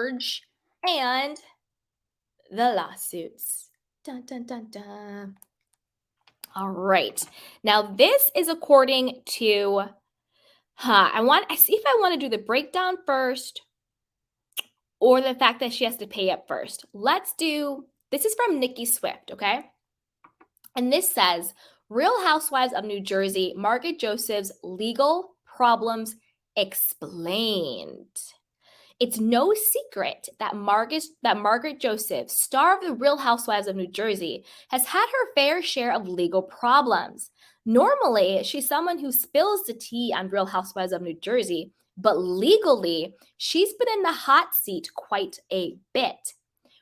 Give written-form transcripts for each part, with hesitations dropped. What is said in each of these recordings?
Marge and the lawsuits. Dun, dun, dun, dun. All right. Now, this is according to, I see if I want to do the breakdown first or the fact that she has to pay up first. This is from Nikki Swift, okay? And this says, Real Housewives of New Jersey, Margaret Joseph's legal problems explained. It's no secret that Margaret Joseph, star of The Real Housewives of New Jersey, has had her fair share of legal problems. Normally, she's someone who spills the tea on Real Housewives of New Jersey, but legally, she's been in the hot seat quite a bit.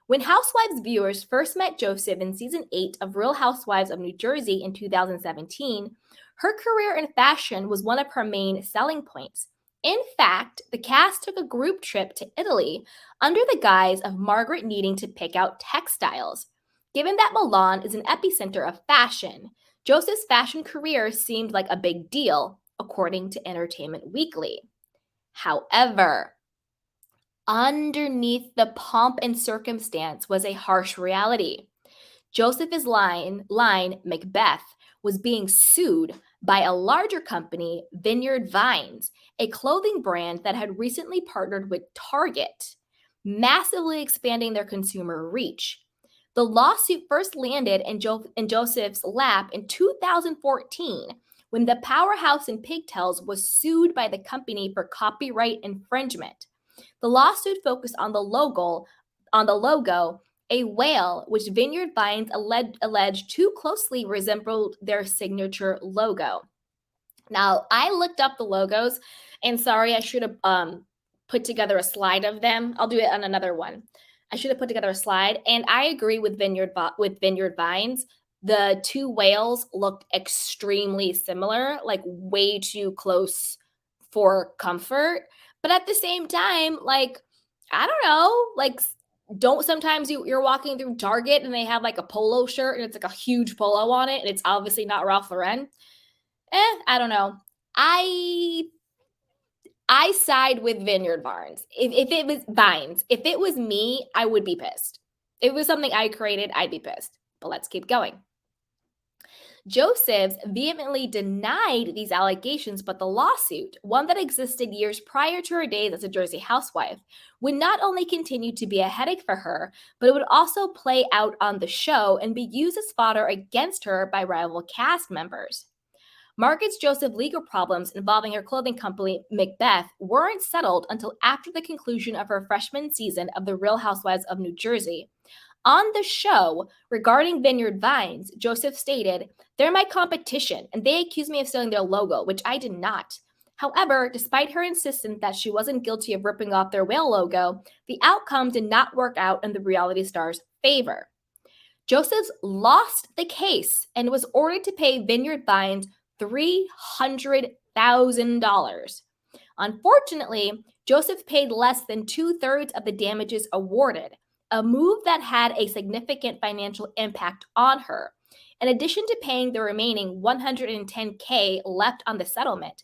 When Housewives viewers first met Joseph in season 8 of Real Housewives of New Jersey in 2017, her career in fashion was one of her main selling points. In fact, the cast took a group trip to Italy under the guise of Margaret needing to pick out textiles. Given that Milan is an epicenter of fashion, Joseph's fashion career seemed like a big deal, according to Entertainment Weekly. However, underneath the pomp and circumstance was a harsh reality. Joseph's line Macbeth, was being sued by a larger company, Vineyard Vines, a clothing brand that had recently partnered with Target, massively expanding their consumer reach. The lawsuit first landed in Joseph's lap in 2014 when the powerhouse in pigtails was sued by the company for copyright infringement. The lawsuit focused on the logo, a whale which Vineyard Vines alleged too closely resembled their signature logo. Now, I looked up the logos, and sorry, I should have put together a slide of them. I'll do it on another one. I should have put together a slide, and I agree with Vineyard Vines. The two whales looked extremely similar, like way too close for comfort. But at the same time, like, I don't know, like, don't sometimes you're walking through Target and they have like a polo shirt and it's like a huge polo on it and it's obviously not Ralph Lauren. I don't know. I I side with Vineyard Vines. If it was Vines, if it was me, I would be pissed. If it was something I created, I'd be pissed. But let's keep going. Josephs vehemently denied these allegations, but the lawsuit, one that existed years prior to her days as a Jersey housewife, would not only continue to be a headache for her, but it would also play out on the show and be used as fodder against her by rival cast members. Margaret's Joseph legal problems involving her clothing company, Macbeth, weren't settled until after the conclusion of her freshman season of The Real Housewives of New Jersey. On the show, regarding Vineyard Vines, Joseph stated, "They're my competition, and they accused me of stealing their logo, which I did not." However, despite her insistence that she wasn't guilty of ripping off their whale logo, the outcome did not work out in the reality star's favor. Josephs lost the case and was ordered to pay Vineyard Vines $300,000. Unfortunately, Joseph paid less than 2/3 of the damages awarded, a move that had a significant financial impact on her. In addition to paying the remaining $110K left on the settlement,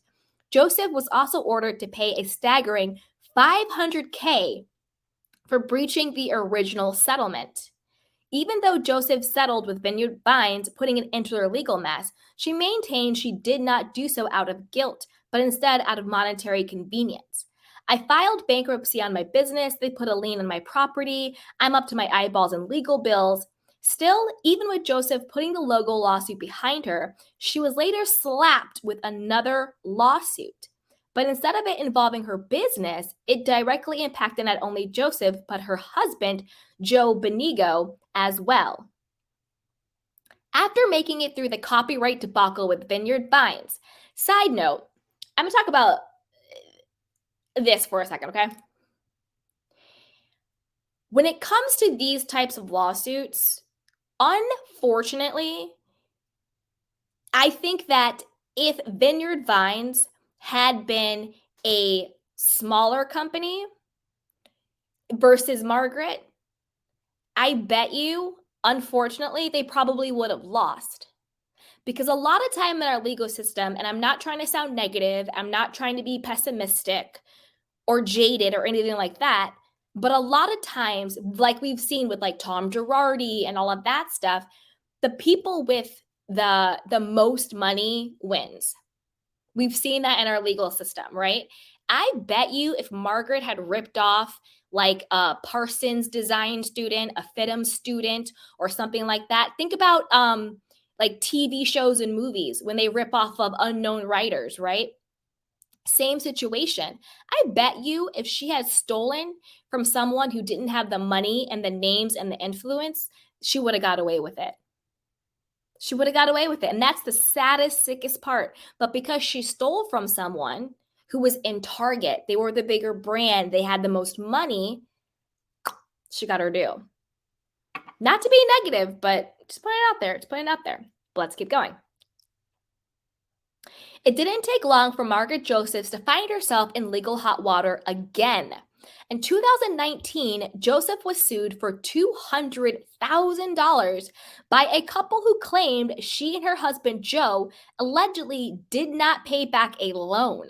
Joseph was also ordered to pay a staggering $500K for breaching the original settlement. Even though Joseph settled with Vineyard Vines, putting an end to their legal mess, she maintained she did not do so out of guilt, but instead out of monetary convenience. "I filed bankruptcy on my business, they put a lien on my property, I'm up to my eyeballs in legal bills." Still, even with Joseph putting the logo lawsuit behind her, she was later slapped with another lawsuit. But instead of it involving her business, it directly impacted not only Joseph, but her husband, Joe Benigo, as well. After making it through the copyright debacle with Vineyard Vines, side note, I'm going to talk about this for a second, okay? When it comes to these types of lawsuits, unfortunately, I think that if Vineyard Vines had been a smaller company versus Margaret, I bet you, unfortunately, they probably would have lost. Because a lot of time in our legal system, and I'm not trying to sound negative, I'm not trying to be pessimistic or jaded or anything like that, But a lot of times, like we've seen with like Tom Girardi and all of that stuff, the people with the most money wins. We've seen that in our legal system, right? I bet you if Margaret had ripped off like a Parsons design student, a FITM student, or something like that. Think about like TV shows and movies when they rip off of unknown writers, right? Same situation. I bet you if she had stolen from someone who didn't have the money and the names and the influence, she would have got away with it. She would have got away with it. And that's the saddest, sickest part. But because she stole from someone who was in Target, they were the bigger brand, they had the most money, she got her due. Not to be negative, but just put it out there. Just put it out there. But let's keep going. It didn't take long for Margaret Josephs to find herself in legal hot water again. In 2019, Joseph was sued for $200,000 by a couple who claimed she and her husband Joe allegedly did not pay back a loan.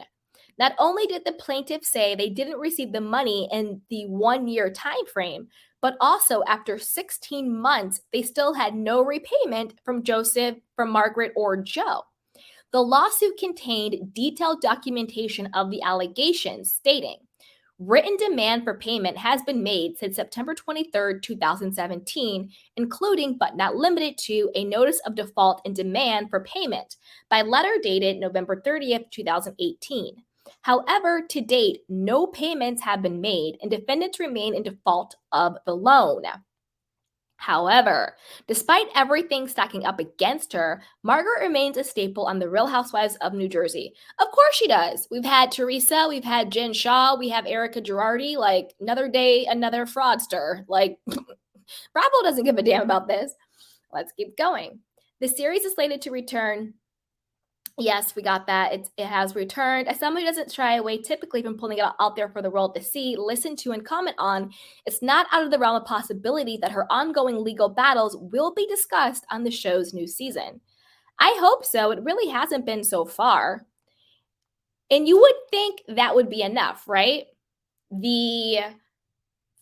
Not only did the plaintiff say they didn't receive the money in the 1-year time frame, but also after 16 months, they still had no repayment from Joseph, from Margaret, or Joe. The lawsuit contained detailed documentation of the allegations, stating, written demand for payment has been made since September 23, 2017, including but not limited to a notice of default and demand for payment by letter dated November 30th, 2018. However, to date, no payments have been made and defendants remain in default of the loan. However, despite everything stacking up against her, Margaret remains a staple on The Real Housewives of New Jersey. Of course she does. We've had Teresa, we've had Jen Shaw, we have Erica Girardi. Like, another day, another fraudster. Like, Bravo doesn't give a damn about this. Let's keep going. The series is slated to return. Yes, we got that. It has returned. As someone who doesn't shy away typically from pulling it out there for the world to see, listen to, and comment on, it's not out of the realm of possibility that her ongoing legal battles will be discussed on the show's new season. I hope so. It really hasn't been so far. And you would think that would be enough, right? The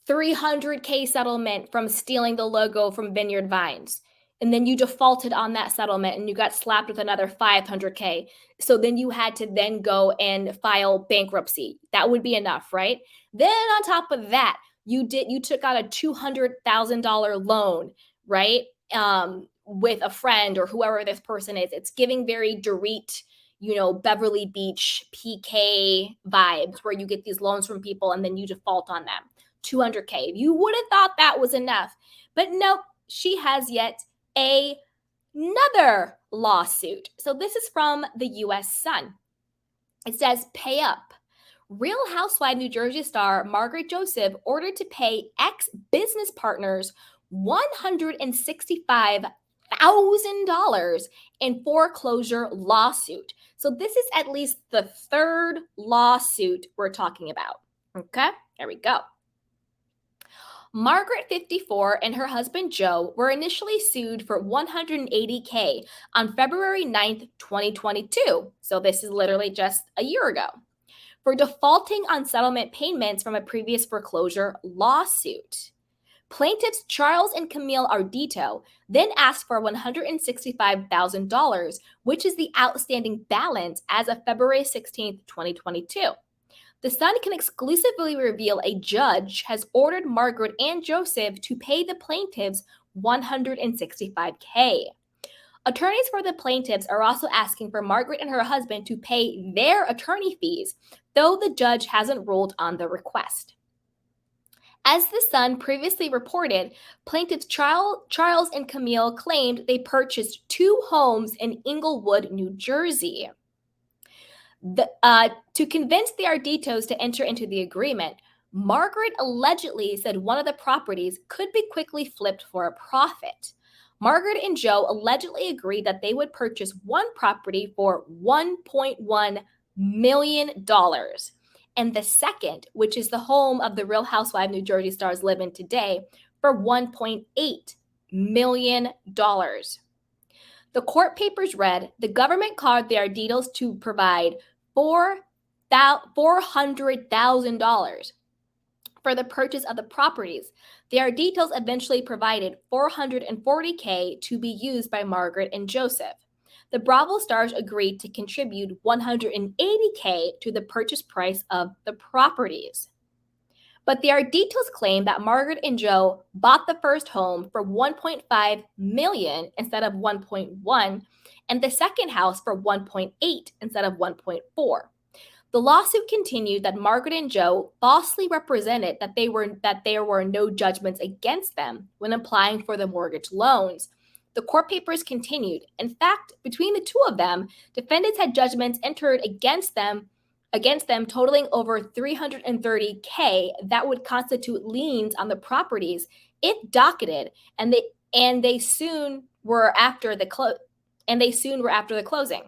$300K settlement from stealing the logo from Vineyard Vines. And then you defaulted on that settlement and you got slapped with another $500K. So then you had to then go and file bankruptcy. That would be enough, right? Then on top of that, you took out a $200,000 loan, right? With a friend or whoever this person is. It's giving very Dorit, Beverly Beach PK vibes where you get these loans from people and then you default on them. $200K. You would have thought that was enough. But nope, she has yet another lawsuit. So this is from the US Sun. It says, pay up. Real Housewife New Jersey star Margaret Joseph ordered to pay ex-business partners $165,000 in foreclosure lawsuit. So this is at least the third lawsuit we're talking about. Okay, there we go. Margaret, 54, and her husband Joe were initially sued for $180K on February 9th, 2022. So this is literally just a year ago, for defaulting on settlement payments from a previous foreclosure lawsuit. Plaintiffs Charles and Camille Ardito then asked for $165,000, which is the outstanding balance as of February 16th, 2022. The Sun can exclusively reveal a judge has ordered Margaret and Joseph to pay the plaintiffs $165K. Attorneys for the plaintiffs are also asking for Margaret and her husband to pay their attorney fees, though the judge hasn't ruled on the request. As the Sun previously reported, plaintiffs Charles and Camille claimed they purchased 2 homes in Englewood, New Jersey. To convince the Arditos to enter into the agreement, Margaret allegedly said one of the properties could be quickly flipped for a profit. Margaret and Joe allegedly agreed that they would purchase one property for $1.1 million, and the second, which is the home of the Real Housewives New Jersey stars live in today, for $1.8 million. The court papers read, the government called the Arditos to provide $400,000 for the purchase of the properties. The Arditos eventually provided $440K to be used by Margaret and Joseph. The Bravo stars agreed to contribute $180K to the purchase price of the properties. But the Arditos claim that Margaret and Joe bought the first home for $1.5 million instead of $1.1, and the second house for $1.8 instead of $1.4. The lawsuit continued that Margaret and Joe falsely represented that there were no judgments against them when applying for the mortgage loans. The court papers continued. In fact, between the two of them, defendants had judgments entered against them totaling over $330K that would constitute liens on the properties if docketed, and they soon were after the closing.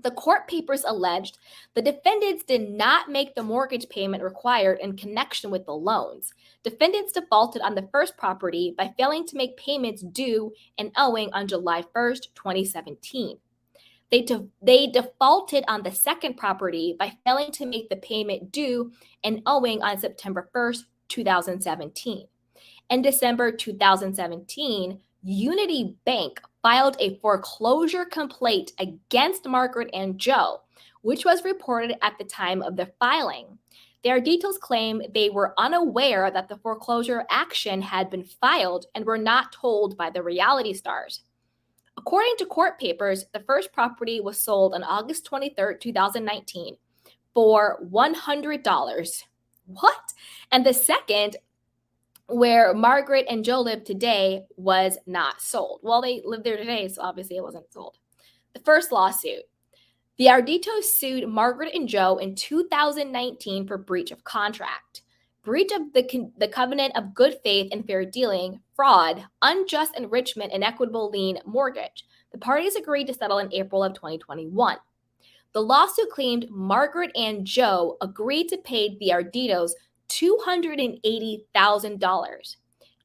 The court papers alleged the defendants did not make the mortgage payment required in connection with the loans. Defendants defaulted on the first property by failing to make payments due and owing on July 1st, 2017. They defaulted on the second property by failing to make the payment due and owing on September 1st, 2017. In December 2017, Unity Bank filed a foreclosure complaint against Margaret and Joe, which was reported at the time of the filing. The Arditos claim they were unaware that the foreclosure action had been filed and were not told by the reality stars. According to court papers, the first property was sold on August 23, 2019 for $100. What? And the second, where Margaret and Joe live today, was not sold. Well, they live there today, so obviously it wasn't sold. The first lawsuit. The Arditos sued Margaret and Joe in 2019 for breach of contract, breach of the covenant of good faith and fair dealing, fraud, unjust enrichment, and equitable lien mortgage. The parties agreed to settle in April of 2021. The lawsuit claimed Margaret and Joe agreed to pay the Arditos $280,000.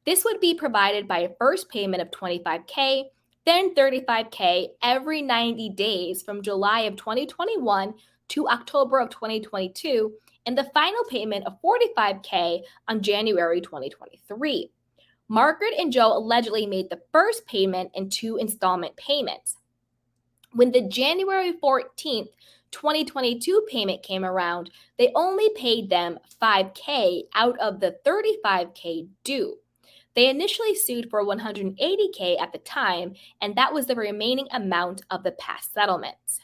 This would be provided by a first payment of $25K, then $35K every 90 days from July of 2021 to October of 2022, and the final payment of $45K on January 2023. Margaret and Joe allegedly made the first payment in 2 installment payments. When the January 14th, 2022 payment came around, they only paid them $5K out of the $35K due. They initially sued for $180K at the time, and that was the remaining amount of the past settlements.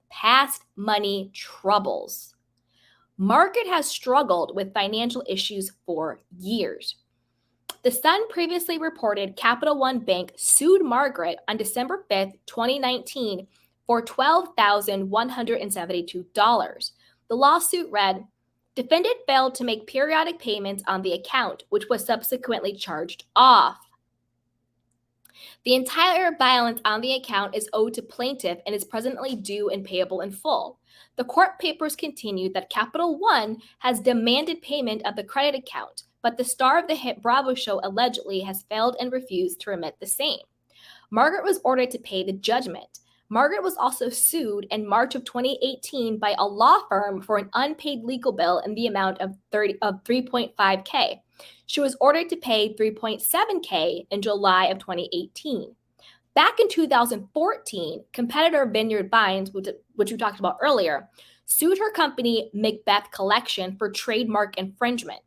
Past money troubles. Margaret has struggled with financial issues for years. The Sun previously reported Capital One Bank sued Margaret on December 5th, 2019 for $12,172. The lawsuit read, defendant failed to make periodic payments on the account, which was subsequently charged off. The entire balance on the account is owed to plaintiff and is presently due and payable in full. The court papers continued that Capital One has demanded payment of the credit account, but the star of the hit Bravo show allegedly has failed and refused to remit the same. Margaret was ordered to pay the judgment. Margaret was also sued in March of 2018 by a law firm for an unpaid legal bill in the amount of $3.5K. She was ordered to pay $3.7K in July of 2018. Back in 2014, competitor Vineyard Vines, which we talked about earlier, sued her company Macbeth Collection for trademark infringement.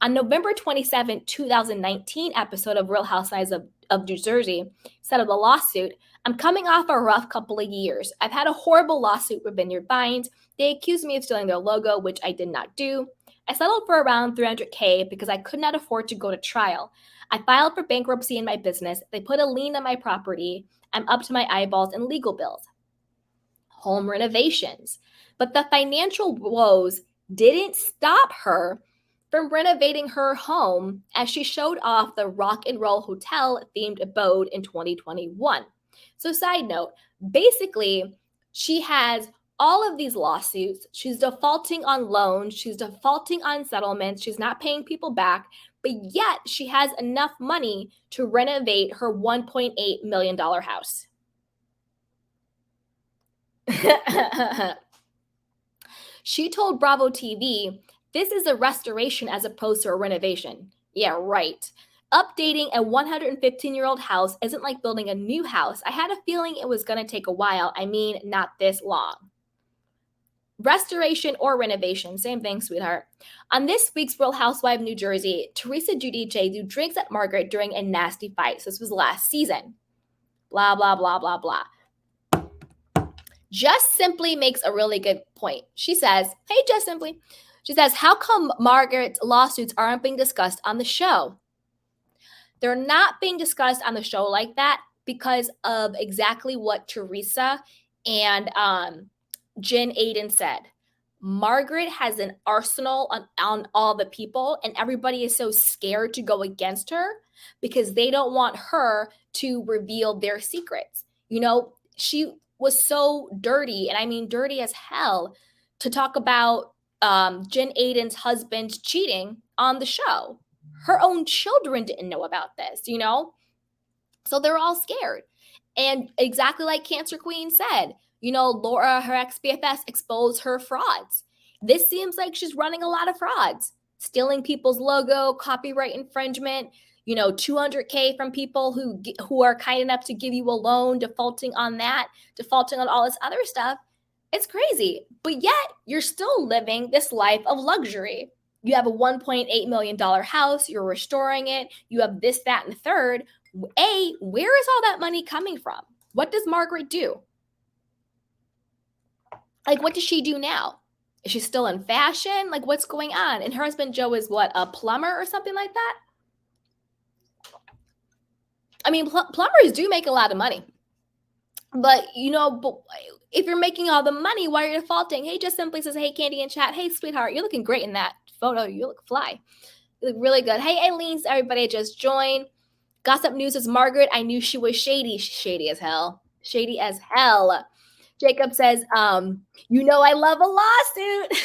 On November 27, 2019 episode of Real Housewives of New Jersey settled the lawsuit. I'm coming off a rough couple of years. I've had a horrible lawsuit with Vineyard Vines. They accused me of stealing their logo, which I did not do. I settled for around $300K because I could not afford to go to trial. I filed for bankruptcy in my business. They put a lien on my property. I'm up to my eyeballs in legal bills. Home renovations. But the financial woes didn't stop her from renovating her home as she showed off the Rock and Roll Hotel themed abode in 2021. So side note, basically, she has all of these lawsuits. She's defaulting on loans. She's defaulting on settlements. She's not paying people back, but yet she has enough money to renovate her $1.8 million house. She told Bravo TV, This is a restoration as opposed to a renovation. Yeah, right. Updating a 115-year-old house isn't like building a new house. I had a feeling it was going to take a while. I mean, not this long. Restoration or renovation, same thing, sweetheart. On this week's Real Housewife New Jersey, Teresa Giudice threw drinks at Margaret during a nasty fight. So this was last season. Blah, blah, blah, blah, blah. Just Simply makes a really good point. She says, hey, Just Simply. She says, how come Margaret's lawsuits aren't being discussed on the show? They're not being discussed on the show like that because of exactly what Teresa and Jen Aiden said. Margaret has an arsenal on all the people, and everybody is so scared to go against her because they don't want her to reveal their secrets. You know, she was so dirty, and I mean dirty as hell, to talk about Jen Aiden's husband cheating on the show. Her own children didn't know about this, you know? So they're all scared. And exactly like Cancer Queen said, you know, Laura, her ex-BFS, exposed her frauds. This seems like she's running a lot of frauds, stealing people's logo, copyright infringement, you know, 200K from people who are kind enough to give you a loan, defaulting on that, defaulting on all this other stuff. It's crazy. But yet you're still living this life of luxury. You have a $1.8 million house, you're restoring it, you have this, that, and the third. Where is all that money coming from? What does Margaret do? Like, what does she do now? Is she still in fashion? Like, what's going on? And her husband, Joe, is what, a plumber or something like that? I mean, plumbers do make a lot of money. But, you know, if you're making all the money, why are you defaulting? Hey, Just Simply says, hey, Candy in chat. Hey, sweetheart, you're looking great in that photo. You look fly. You look really good. Hey, Aileen, everybody just joined. Gossip News is Margaret. I knew she was shady. She's shady as hell. Shady as hell. Jacob says, you know I love a lawsuit.